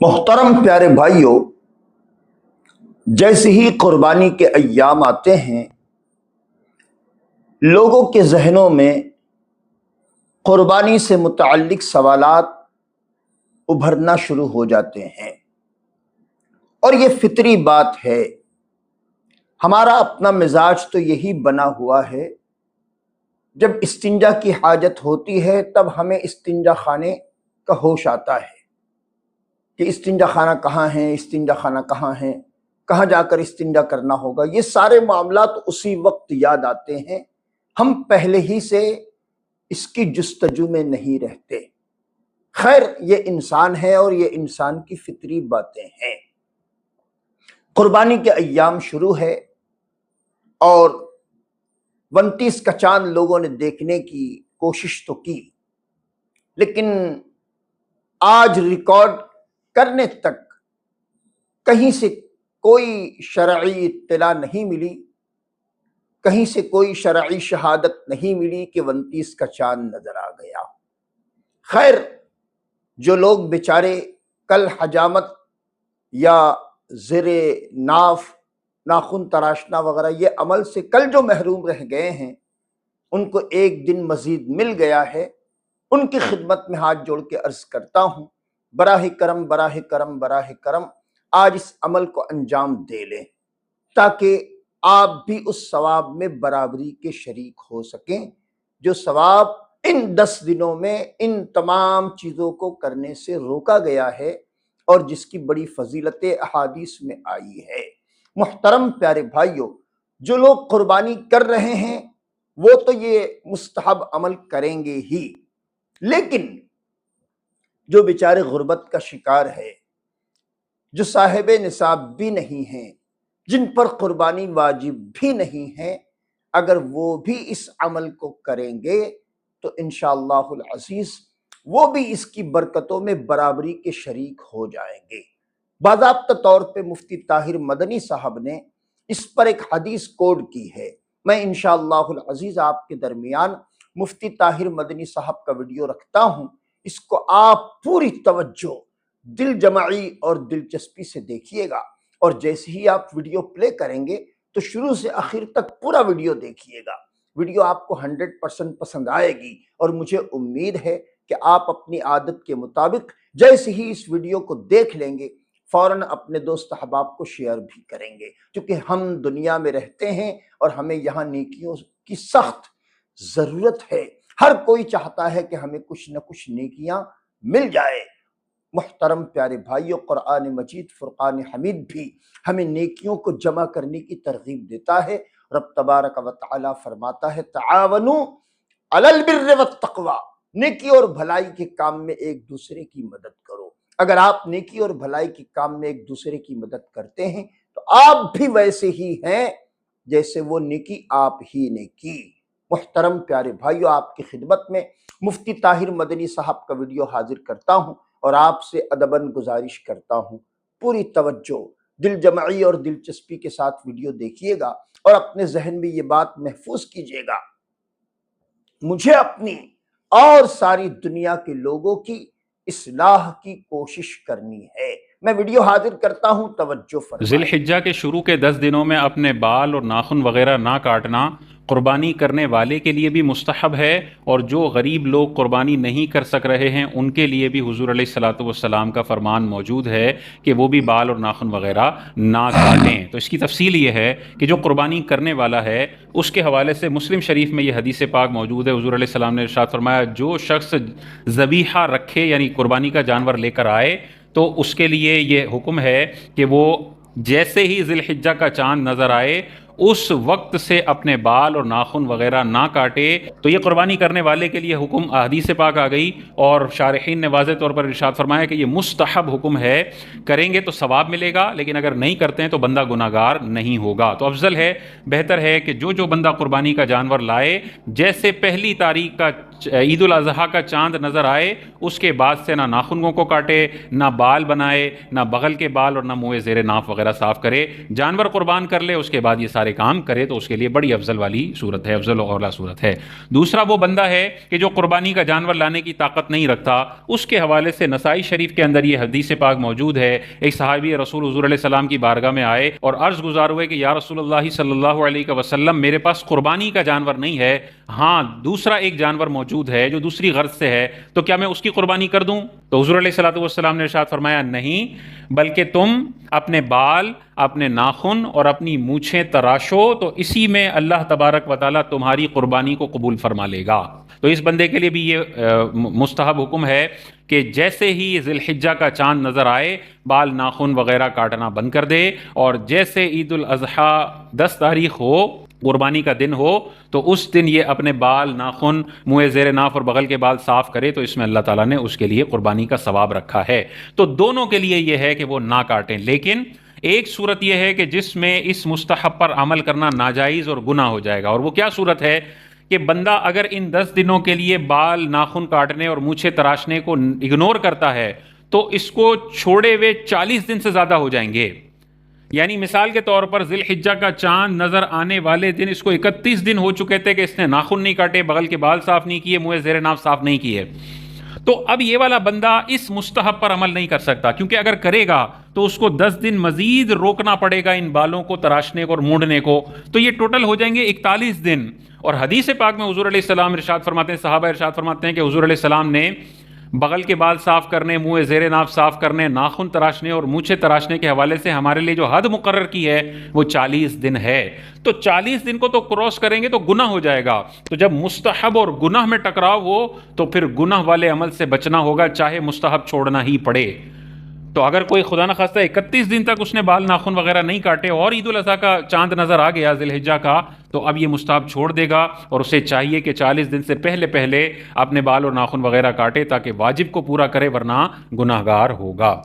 محترم پیارے بھائیوں، جیسے ہی قربانی کے ایام آتے ہیں لوگوں کے ذہنوں میں قربانی سے متعلق سوالات ابھرنا شروع ہو جاتے ہیں، اور یہ فطری بات ہے۔ ہمارا اپنا مزاج تو یہی بنا ہوا ہے، جب استنجا کی حاجت ہوتی ہے تب ہمیں استنجا خانے کا ہوش آتا ہے کہ استنجا خانہ کہاں ہے، استنجا خانہ کہاں ہے، کہاں جا کر استنجا کرنا ہوگا۔ یہ سارے معاملات اسی وقت یاد آتے ہیں، ہم پہلے ہی سے اس کی جستجو میں نہیں رہتے۔ خیر، یہ انسان ہے اور یہ انسان کی فطری باتیں ہیں۔ قربانی کے ایام شروع ہے اور 29 کا چاند لوگوں نے دیکھنے کی کوشش تو کی، لیکن آج ریکارڈ کرنے تک کہیں سے کوئی شرعی اطلاع نہیں ملی، کہیں سے کوئی شرعی شہادت نہیں ملی کہ 29 کا چاند نظر آ گیا۔ خیر، جو لوگ بیچارے کل حجامت یا زیر ناف ناخن تراشنا وغیرہ یہ عمل سے کل جو محروم رہ گئے ہیں، ان کو ایک دن مزید مل گیا ہے۔ ان کی خدمت میں ہاتھ جوڑ کے عرض کرتا ہوں، براہ کرم براہ کرم براہ کرم آج اس عمل کو انجام دے لیں، تاکہ آپ بھی اس ثواب میں برابری کے شریک ہو سکیں، جو ثواب ان 10 دنوں میں ان تمام چیزوں کو کرنے سے روکا گیا ہے اور جس کی بڑی فضیلت احادیث میں آئی ہے۔ محترم پیارے بھائیوں، جو لوگ قربانی کر رہے ہیں وہ تو یہ مستحب عمل کریں گے ہی، لیکن جو بیچارے غربت کا شکار ہے، جو صاحب نصاب بھی نہیں ہیں، جن پر قربانی واجب بھی نہیں ہے، اگر وہ بھی اس عمل کو کریں گے تو انشاءاللہ العزیز وہ بھی اس کی برکتوں میں برابری کے شریک ہو جائیں گے۔ باضابطہ طور پہ مفتی طاہر مدنی صاحب نے اس پر ایک حدیث کوڈ کی ہے۔ میں انشاءاللہ العزیز آپ کے درمیان مفتی طاہر مدنی صاحب کا ویڈیو رکھتا ہوں، اس کو آپ پوری توجہ، دل جمعی اور دلچسپی سے دیکھیے گا، اور جیسے ہی آپ ویڈیو پلے کریں گے تو شروع سے آخر تک پورا ویڈیو دیکھیے گا۔ ویڈیو آپ کو 100% پسند آئے گی، اور مجھے امید ہے کہ آپ اپنی عادت کے مطابق جیسے ہی اس ویڈیو کو دیکھ لیں گے فوراً اپنے دوست احباب کو شیئر بھی کریں گے، کیونکہ ہم دنیا میں رہتے ہیں اور ہمیں یہاں نیکیوں کی سخت ضرورت ہے۔ ہر کوئی چاہتا ہے کہ ہمیں کچھ نہ کچھ نیکیاں مل جائے۔ محترم پیارے بھائیوں، قرآن مجید فرقان حمید بھی ہمیں نیکیوں کو جمع کرنے کی ترغیب دیتا ہے۔ رب تبارک و تعالی فرماتا ہے، تعاونوا علی البر والتقوی، نیکی اور بھلائی کے کام میں ایک دوسرے کی مدد کرو۔ اگر آپ نیکی اور بھلائی کے کام میں ایک دوسرے کی مدد کرتے ہیں تو آپ بھی ویسے ہی ہیں جیسے وہ نیکی آپ ہی نے کی۔ محترم پیارے بھائیوں، آپ کی خدمت میں مفتی طاہر مدنی صاحب کا ویڈیو حاضر کرتا ہوں، اور آپ سے ادباً گزارش کرتا ہوں پوری توجہ، دل جمعی اور دلچسپی کے ساتھ ویڈیو دیکھیے گا، اور اپنے ذہن میں یہ بات محفوظ کیجیے گا، مجھے اپنی اور ساری دنیا کے لوگوں کی اصلاح کی کوشش کرنی ہے۔ میں ویڈیو حاضر کرتا ہوں، توجہ فرمائیں۔ ذی الحجہ کے شروع کے 10 دنوں میں اپنے بال اور ناخن وغیرہ نہ کاٹنا قربانی کرنے والے کے لیے بھی مستحب ہے، اور جو غریب لوگ قربانی نہیں کر سک رہے ہیں ان کے لیے بھی حضور علیہ الصلوۃ والسلام کا فرمان موجود ہے کہ وہ بھی بال اور ناخن وغیرہ نہ کاٹیں۔ تو اس کی تفصیل یہ ہے کہ جو قربانی کرنے والا ہے اس کے حوالے سے مسلم شریف میں یہ حدیث پاک موجود ہے۔ حضور علیہ السلام نے ارشاد فرمایا، جو شخص ذبیحہ رکھے یعنی قربانی کا جانور لے کر آئے تو اس کے لیے یہ حکم ہے کہ وہ جیسے ہی ذی الحجہ کا چاند نظر آئے اس وقت سے اپنے بال اور ناخن وغیرہ نہ کاٹے۔ تو یہ قربانی کرنے والے کے لیے حکم حدیث پاک آ گئی، اور شارحین نے واضح طور پر ارشاد فرمایا کہ یہ مستحب حکم ہے، کریں گے تو ثواب ملے گا، لیکن اگر نہیں کرتے ہیں تو بندہ گناہگار نہیں ہوگا۔ تو افضل ہے، بہتر ہے کہ جو بندہ قربانی کا جانور لائے، جیسے پہلی تاریخ کا عید الاضحیٰ کا چاند نظر آئے اس کے بعد سے نہ ناخنوں کو کاٹے، نہ بال بنائے، نہ بغل کے بال اور نہ منہ زیر ناف وغیرہ صاف کرے، جانور قربان کر لے، اس کے بعد یہ سارے کام کرے تو اس کے لیے بڑی افضل والی صورت ہے، افضل و اولیٰ صورت ہے۔ دوسرا وہ بندہ ہے کہ جو قربانی کا جانور لانے کی طاقت نہیں رکھتا، اس کے حوالے سے نسائی شریف کے اندر یہ حدیث پاک موجود ہے۔ ایک صحابی رسول حضور علیہ السلام کی بارگاہ میں آئے اور عرض گزار ہوئے کہ یا رسول اللہ صلی اللہ علیہ وسلم، میرے پاس قربانی کا جانور نہیں ہے، ہاں دوسرا ایک جانور موجود ہے جو دوسری غرض سے ہے، تو کیا میں اس کی قربانی کر دوں؟ تو حضور علیہ السلام نے ارشاد فرمایا نہیں، بلکہ تم اپنے بال، اپنے ناخن اور اپنی مونچھیں تراشو تو اسی میں اللہ تبارک و تعالیٰ تمہاری قربانی کو قبول فرما لے گا۔ تو اس بندے کے لیے بھی یہ مستحب حکم ہے کہ جیسے ہی ذی الحجہ کا چاند نظر آئے بال ناخن وغیرہ کاٹنا بند کر دے، اور جیسے عید الاضحیٰ 10 تاریخ ہو، قربانی کا دن ہو، تو اس دن یہ اپنے بال، ناخن، منہ زیر ناف اور بغل کے بال صاف کرے تو اس میں اللہ تعالیٰ نے اس کے لیے قربانی کا ثواب رکھا ہے۔ تو دونوں کے لیے یہ ہے کہ وہ نہ کاٹیں، لیکن ایک صورت یہ ہے کہ جس میں اس مستحب پر عمل کرنا ناجائز اور گناہ ہو جائے گا، اور وہ کیا صورت ہے کہ بندہ اگر ان 10 دنوں کے لیے بال ناخن کاٹنے اور مونچھیں تراشنے کو اگنور کرتا ہے تو اس کو چھوڑے ہوئے 40 دن سے زیادہ ہو جائیں گے۔ یعنی مثال کے طور پر ذی الحجہ کا چاند نظر آنے والے دن اس کو 31 دن ہو چکے تھے کہ اس نے ناخن نہیں کاٹے، بغل کے بال صاف نہیں کیے، منہ زیر ناف صاف نہیں کیے، تو اب یہ والا بندہ اس مستحب پر عمل نہیں کر سکتا، کیونکہ اگر کرے گا تو اس کو 10 دن مزید روکنا پڑے گا ان بالوں کو تراشنے کو اور مونڈنے کو، تو یہ ٹوٹل ہو جائیں گے 41 دن۔ اور حدیث پاک میں حضور علیہ السلام ارشاد فرماتے ہیں، صحابہ ارشاد فرماتے ہیں کہ حضور علیہ السلام نے بغل کے بال صاف کرنے، منہ زیر ناف صاف کرنے، ناخن تراشنے اور مونچھیں تراشنے کے حوالے سے ہمارے لیے جو حد مقرر کی ہے وہ 40 دن ہے۔ تو 40 دن کو تو کراس کریں گے تو گناہ ہو جائے گا، تو جب مستحب اور گناہ میں ٹکراؤ ہو تو پھر گناہ والے عمل سے بچنا ہوگا، چاہے مستحب چھوڑنا ہی پڑے۔ تو اگر کوئی خدا نخواستہ 31 دن تک اس نے بال ناخن وغیرہ نہیں کاٹے اور عید الاضحیٰ کا چاند نظر آ گیا ذی الحجہ کا، تو اب یہ مستحب چھوڑ دے گا، اور اسے چاہیے کہ 40 دن سے پہلے اپنے بال اور ناخن وغیرہ کاٹے تاکہ واجب کو پورا کرے، ورنہ گناہگار ہوگا۔